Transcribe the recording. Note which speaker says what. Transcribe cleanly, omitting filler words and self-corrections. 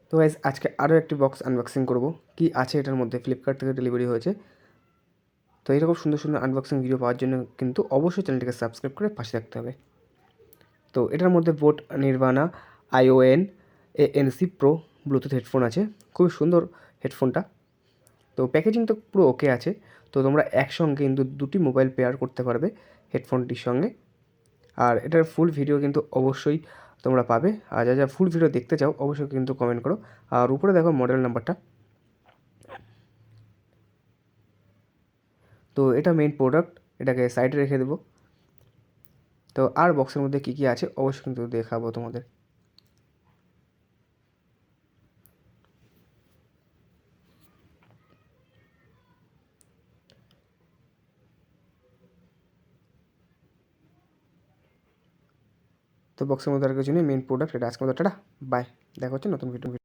Speaker 1: তো গাইজ আজকে আরও একটি বক্স আনবক্সিং করব। কি আছে এটার মধ্যে, ফ্লিপকার্ট থেকে ডেলিভারি হয়েছে। তো এইরকম সুন্দর সুন্দর আনবক্সিং ভিডিও পাওয়ার জন্য কিন্তু অবশ্যই চ্যানেলটিকে সাবস্ক্রাইব করে পাশে থাকতে হবে। তো এটার মধ্যে boAt Nirvana ION ANC pro Bluetooth headphone আছে। খুবই সুন্দর হেডফোনটা। তো প্যাকেজিং তো পুরো ওকে আছে। তো তোমরা একসঙ্গে কিন্তু দুটি মোবাইল পেয়ার করতে পারবে হেডফোনটির সঙ্গে। আর এটার ফুল ভিডিও কিন্তু অবশ্যই তোমরা পাবে। আর যা ফুল ভিডিও দেখতে চাও অবশ্যই কিন্তু কমেন্ট করো। আর উপরে দেখো মডেল নাম্বারটা। তো এটা মেইন প্রোডাক্ট, এটাকে সাইডে রেখে দেবো। তো আর বক্সের মধ্যে কী কী আছে অবশ্যই কিন্তু দেখাবো তোমাদের। তো বক্সের মধ্যে আর কিছু নেই, মেইন প্রোডাক্ট এটা। আজকের মতো টাটা বাই, দেখা হচ্ছে নতুন ভিডিও।